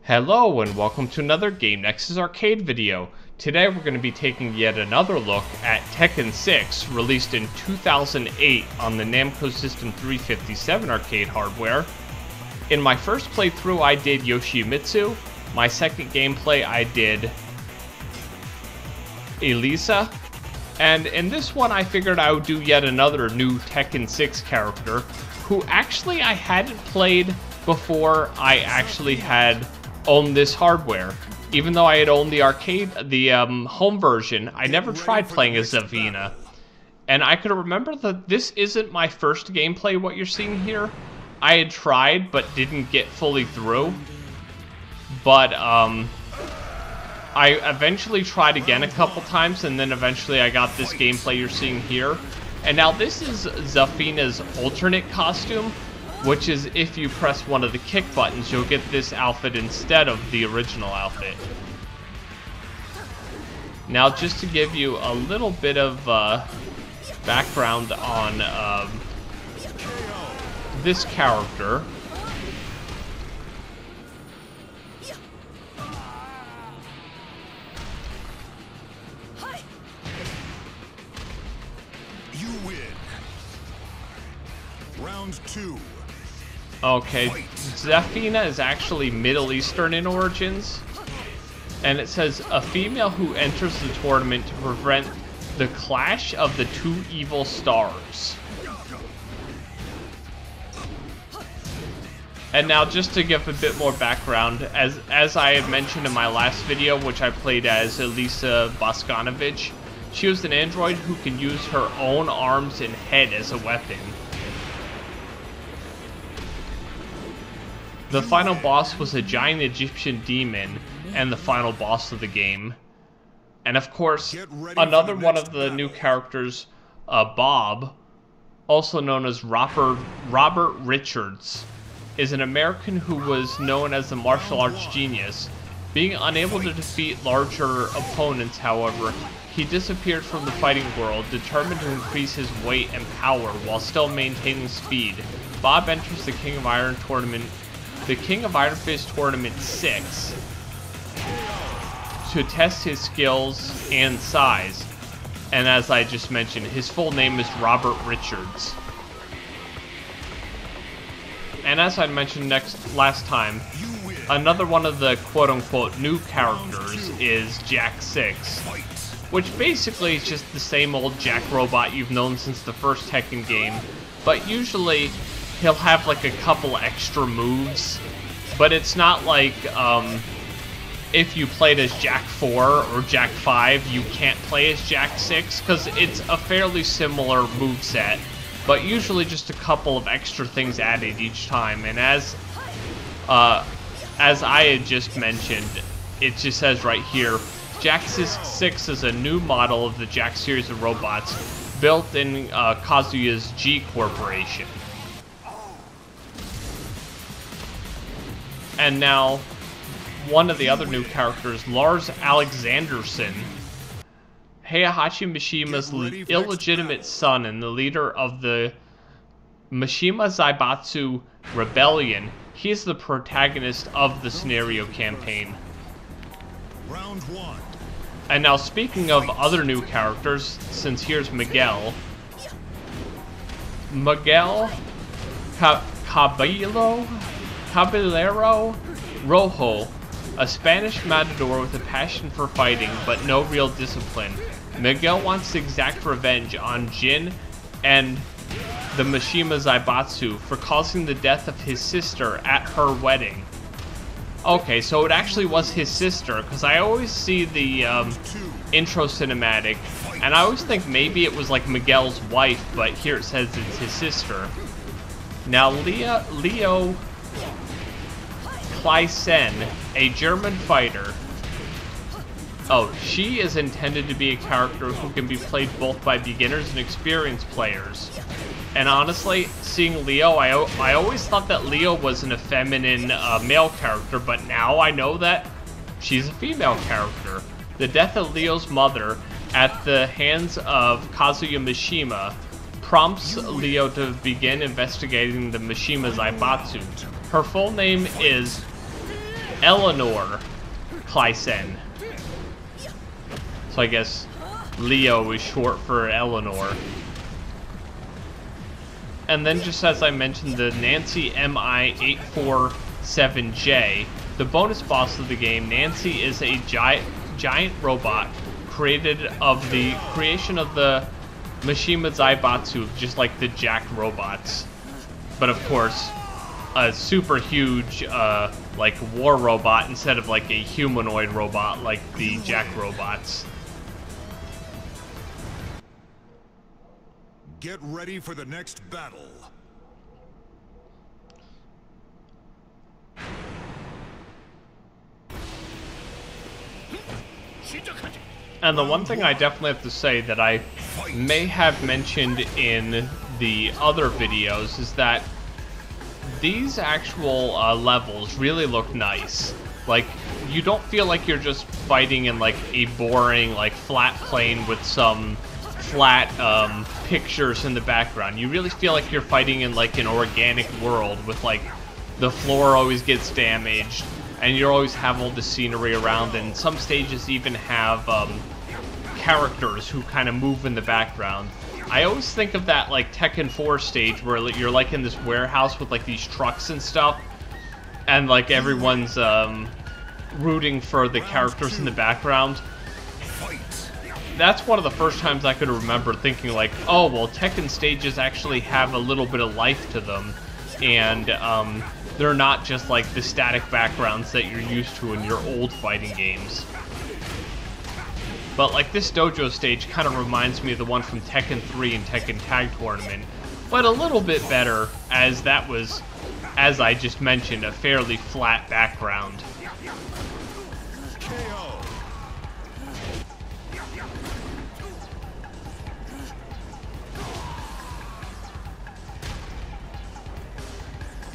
Hello and welcome to another Game Nexus arcade video. Today we're going to be taking yet another look at Tekken 6, released in 2008 on the Namco System 357 arcade hardware. In my first playthrough I did Yoshimitsu, my second gameplay I did Elisa, and in this one I figured I would do yet another new Tekken 6 character, who actually I hadn't played before I actually had owned this hardware. Even though I had owned the home version, I never tried playing as Zafina. And I could remember that this isn't my first gameplay, what you're seeing here. I had tried, but didn't get fully through. But, I eventually tried again a couple times, and then eventually I got this gameplay you're seeing here. And now this is Zafina's alternate costume, which is if you press one of the kick buttons, you'll get this outfit instead of the original outfit. Now, just to give you a little bit of background on this character. You win. Round 2. Okay, Zafina is actually Middle Eastern in origins, and it says a female who enters the tournament to prevent the clash of the two evil stars. And now, just to give a bit more background, as I had mentioned in my last video, which I played as Elisa Boscanovich, she was an android who can use her own arms and head as a weapon. The final boss was a giant Egyptian demon, and the final boss of the game. And of course, another one of the new characters, Bob, also known as Robert Richards, is an American who was known as a martial arts genius. Being unable to defeat larger opponents, however, he disappeared from the fighting world, determined to increase his weight and power while still maintaining speed. Bob enters the King of Iron tournament. The King of Iron Fist Tournament 6 to test his skills and size. And as I just mentioned, his full name is Robert Richards. And as I mentioned last time, another one of the quote-unquote new characters is Jak 6, which basically is just the same old Jak robot you've known since the first Tekken game, but usually he'll have like a couple extra moves, but it's not like if you played as Jak 4 or Jak 5, you can't play as Jak 6, because it's a fairly similar moveset, but usually just a couple of extra things added each time. And as I had just mentioned, it just says right here, Jak 6 is a new model of the Jak series of robots built in Kazuya's G Corporation. And now, one of the other new characters, Lars Alexanderson, Heihachi Mishima's illegitimate son and the leader of the Mishima Zaibatsu Rebellion. He's the protagonist of the scenario campaign. Round 1. And now, speaking of other new characters, since here's Miguel. Miguel Caballero Rojo, a Spanish matador with a passion for fighting but no real discipline. Miguel wants to exact revenge on Jin and the Mishima Zaibatsu for causing the death of his sister at her wedding. Okay, so it actually was his sister, because I always see the intro cinematic, and I always think maybe it was like Miguel's wife, but here it says it's his sister. Now, Leo Kleisen, a German fighter. Oh, she is intended to be a character who can be played both by beginners and experienced players. And honestly, seeing Leo, I always thought that Leo was an effeminate male character, but now I know that she's a female character. The death of Leo's mother at the hands of Kazuya Mishima prompts Leo to begin investigating the Mishima Zaibatsu. Her full name is Eleanor Kleisen. So I guess Leo is short for Eleanor. And then, just as I mentioned, the Nancy MI-847J, the bonus boss of the game. Nancy is a giant robot created of the creation of the Mishima Zaibatsu, just like the Jack robots. But of course, a super huge, like, war robot instead of like a humanoid robot like the Jack robots. Get ready for the next battle. And the one thing I definitely have to say that I may have mentioned in the other videos is that these actual levels really look nice. Like, you don't feel like you're just fighting in like a boring, like, flat plane with some flat pictures in the background. You really feel like you're fighting in like an organic world with like the floor always gets damaged and you always have all the scenery around, and some stages even have characters who kind of move in the background. I always think of that like Tekken 4 stage where you're like in this warehouse with like these trucks and stuff, and like everyone's rooting for the characters in the background. That's one of the first times I could remember thinking like, oh, well, Tekken stages actually have a little bit of life to them, and they're not just like the static backgrounds that you're used to in your old fighting games. But like this dojo stage kind of reminds me of the one from Tekken 3 and Tekken Tag Tournament, but a little bit better, as that was, as I just mentioned, a fairly flat background.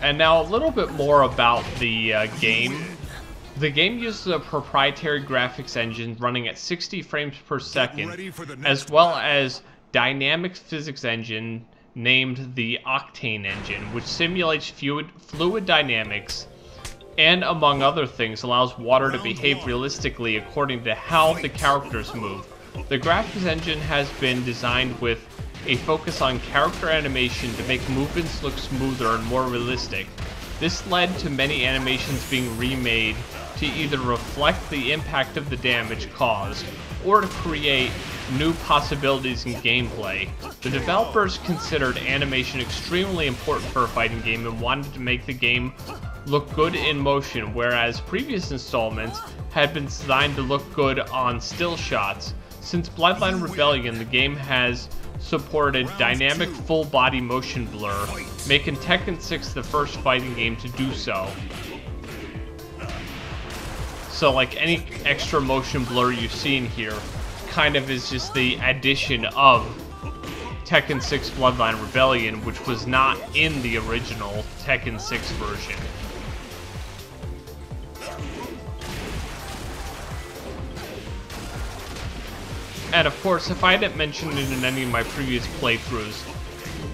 And now a little bit more about the game. The game uses a proprietary graphics engine running at 60 frames per second, as well as dynamic physics engine named the Octane engine, which simulates fluid dynamics and, among other things, allows water to behave realistically according to how the characters move. The graphics engine has been designed with a focus on character animation to make movements look smoother and more realistic. This led to many animations being remade to either reflect the impact of the damage caused or to create new possibilities in gameplay. The developers considered animation extremely important for a fighting game and wanted to make the game look good in motion, whereas previous installments had been designed to look good on still shots. Since Bloodline Rebellion, the game has supported dynamic full-body motion blur, making Tekken 6 the first fighting game to do so. So like any extra motion blur you see in here kind of is just the addition of Tekken 6 Bloodline Rebellion, which was not in the original Tekken 6 version. And of course, if I didn't mention it in any of my previous playthroughs,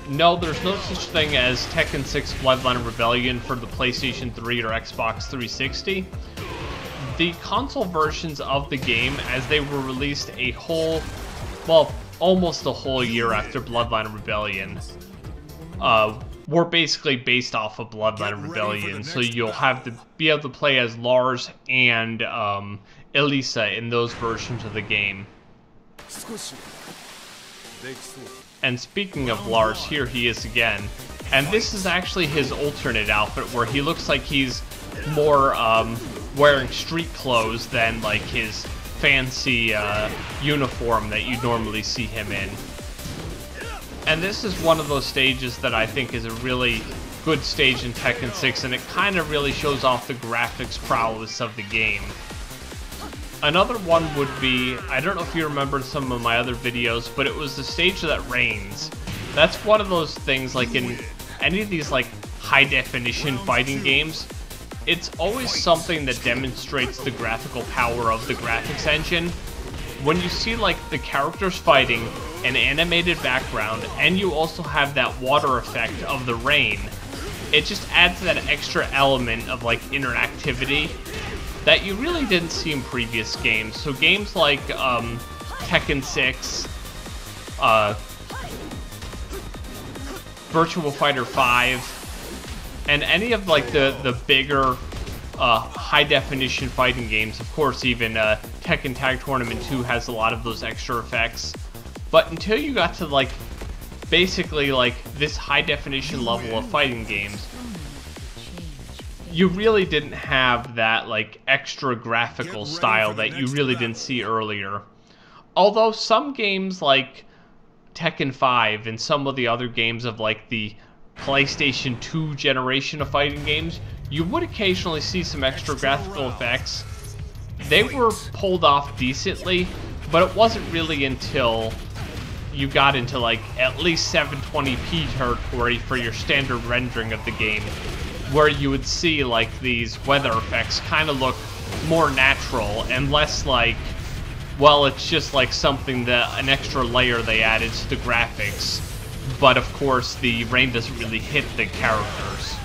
no, there's no such thing as Tekken 6 Bloodline Rebellion for the PlayStation 3 or Xbox 360. The console versions of the game, as they were released a whole, well, almost a whole year after Bloodline Rebellion, were basically based off of Bloodline Rebellion, so you'll have to be able to play as Lars and Elisa in those versions of the game. And speaking of Lars, here he is again. And this is actually his alternate outfit, where he looks like he's more wearing street clothes than like his fancy uniform that you normally see him in. And this is one of those stages that I think is a really good stage in Tekken 6, and it kind of really shows off the graphics prowess of the game. Another one would be, I don't know if you remember some of my other videos, but it was the stage that rains. That's one of those things, like in any of these like high definition fighting games, it's always something that demonstrates the graphical power of the graphics engine. When you see like the characters fighting, an animated background, and you also have that water effect of the rain, it just adds that extra element of like interactivity that you really didn't see in previous games. So games like Tekken 6, Virtua Fighter 5, and any of like the bigger high definition fighting games. Of course, even Tekken Tag Tournament 2 has a lot of those extra effects. But until you got to like basically like this high definition level of fighting games, you really didn't have that like extra graphical style that you really didn't see earlier. Although some games like Tekken 5 and some of the other games of like the PlayStation 2 generation of fighting games, you would occasionally see some extra graphical effects. They were pulled off decently, but it wasn't really until you got into like at least 720p territory for your standard rendering of the game, where you would see like these weather effects kind of look more natural and less like, well, it's just like something that an extra layer they added to the graphics, but of course the rain doesn't really hit the characters.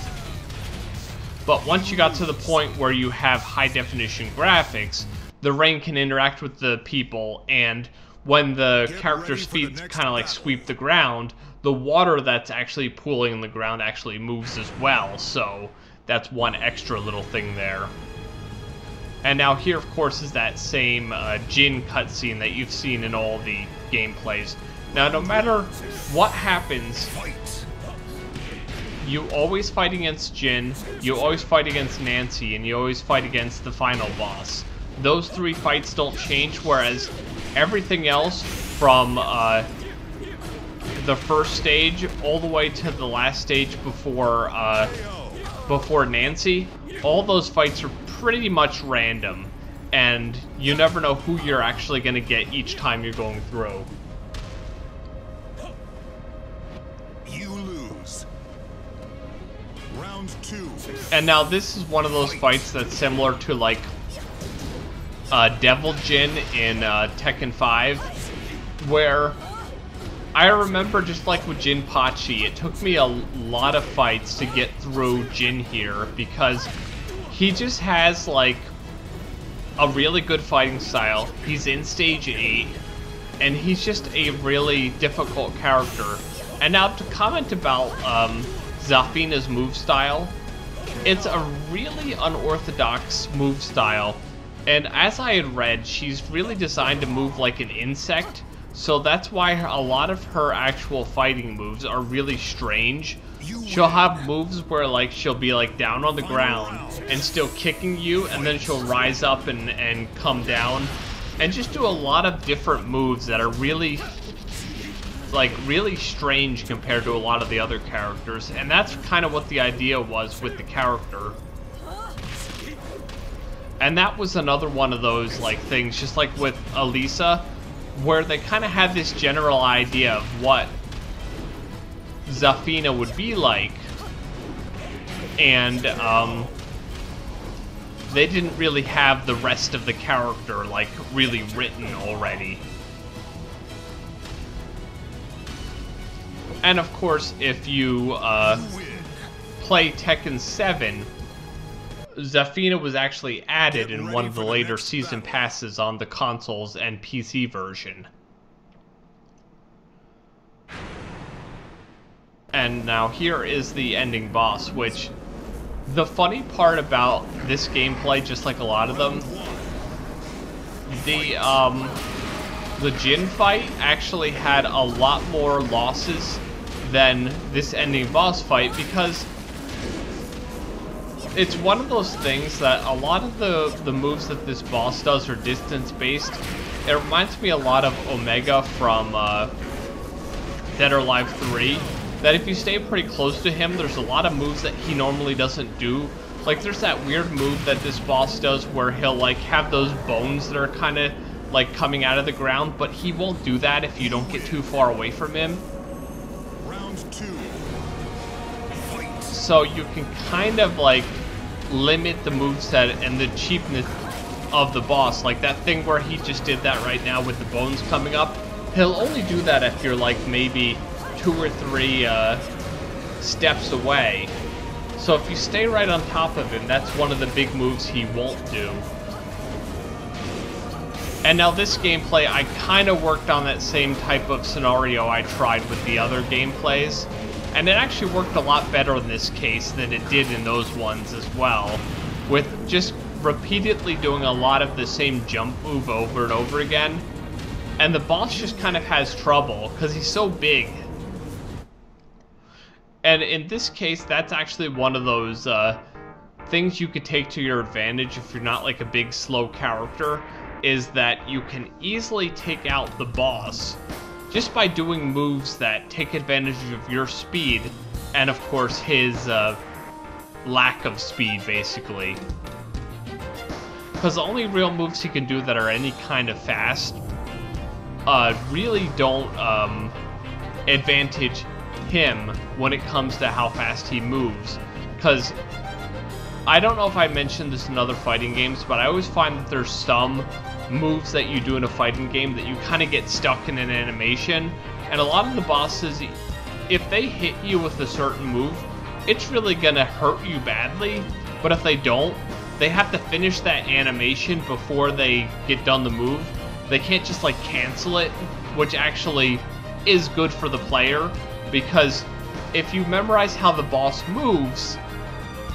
But once you got to the point where you have high definition graphics, the rain can interact with the people, and when the character's feet kind of like sweep the ground, the water that's actually pooling in the ground actually moves as well. So that's one extra little thing there. And now here, of course, is that same Jin cutscene that you've seen in all the gameplays. Now, no matter what happens, you always fight against Jin, you always fight against Nancy, and you always fight against the final boss. Those three fights don't change, whereas everything else from the first stage all the way to the last stage before Nancy, all those fights are pretty much random, and you never know who you're actually going to get each time you're going through. You lose. Round 2. And now this is one of those fights that's similar to like Devil Jin in Tekken 5, where I remember just like with Jinpachi, it took me a lot of fights to get through Jin here, because he just has like a really good fighting style. He's in stage 8, and he's just a really difficult character. And now to comment about Zafina's move style, it's a really unorthodox move style. And as I had read, she's really designed to move like an insect, so that's why a lot of her actual fighting moves are really strange. She'll have moves where like she'll be like down on the ground and still kicking you, and then she'll rise up and come down and just do a lot of different moves that are really strange compared to a lot of the other characters. And that's kind of what the idea was with the character. And that was another one of those like things, just like with Elisa, where they kind of had this general idea of what Zafina would be like, and they didn't really have the rest of the character like really written already. And of course, if you play Tekken 7, Zafina was actually added in one of the later season passes on the consoles and PC version. And now here is the ending boss, which the funny part about this gameplay, just like a lot of them, the Jin fight actually had a lot more losses than this ending boss fight, because it's one of those things that a lot of the moves that this boss does are distance-based. It reminds me a lot of Omega from Dead or Alive 3, that if you stay pretty close to him, there's a lot of moves that he normally doesn't do. Like, there's that weird move that this boss does where he'll, like, have those bones that are kind of, like, coming out of the ground, but he won't do that if you don't get too far away from him. Round 2. So you can kind of, like, limit the moveset and the cheapness of the boss. Like that thing where he just did that right now with the bones coming up, he'll only do that if you're like maybe 2 or 3 steps away. So if you stay right on top of him, that's one of the big moves he won't do. And now this gameplay, I kind of worked on that same type of scenario I tried with the other gameplays, and it actually worked a lot better in this case than it did in those ones as well, with just repeatedly doing a lot of the same jump move over and over again. And the boss just kind of has trouble, because he's so big. And in this case, that's actually one of those things you could take to your advantage if you're not like a big, slow character, is that you can easily take out the boss just by doing moves that take advantage of your speed, and of course his lack of speed, basically. Because the only real moves he can do that are any kind of fast really don't advantage him when it comes to how fast he moves. Because I don't know if I mentioned this in other fighting games, but I always find that there's some moves that you do in a fighting game that you kind of get stuck in an animation. And a lot of the bosses, if they hit you with a certain move, it's really gonna hurt you badly. But if they don't, they have to finish that animation before they get done the move. They can't just like cancel it, which actually is good for the player, because if you memorize how the boss moves,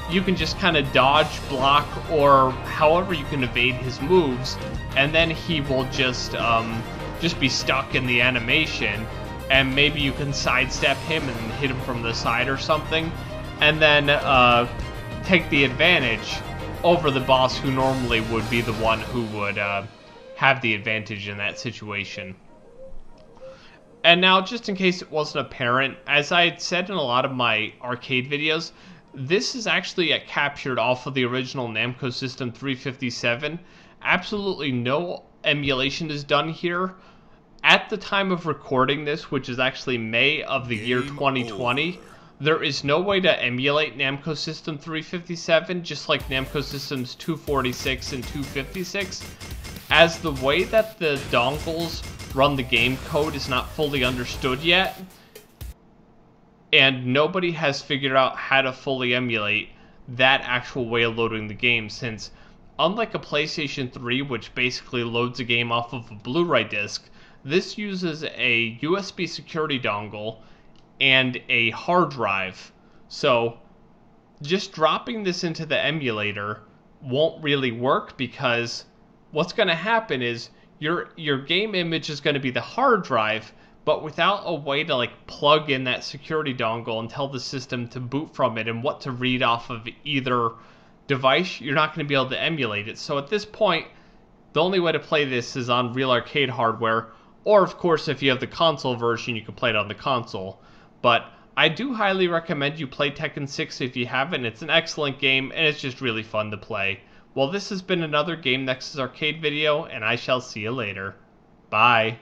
you can just kind of dodge, block, or however you can evade his moves, and then he will just be stuck in the animation, and maybe you can sidestep him and hit him from the side or something, and then take the advantage over the boss, who normally would be the one who would have the advantage in that situation. And now, just in case it wasn't apparent, as I had said in a lot of my arcade videos, this is actually captured off of the original Namco System 357. Absolutely no emulation is done here. At the time of recording this, which is actually May of the year 2020, there is no way to emulate Namco System 357, just like Namco Systems 246 and 256, as the way that the dongles run the game code is not fully understood yet, and nobody has figured out how to fully emulate that actual way of loading the game, since unlike a PlayStation 3, which basically loads a game off of a Blu-ray disc, this uses a USB security dongle and a hard drive. So just dropping this into the emulator won't really work, because what's going to happen is your game image is going to be the hard drive, but without a way to like plug in that security dongle and tell the system to boot from it and what to read off of either device, you're not going to be able to emulate it. So at this point, the only way to play this is on real arcade hardware, or of course if you have the console version, you can play it on the console. But I do highly recommend you play Tekken 6 if you haven't. It's an excellent game, and it's just really fun to play. Well, this has been another Game Nexus arcade video, and I shall see you later. Bye.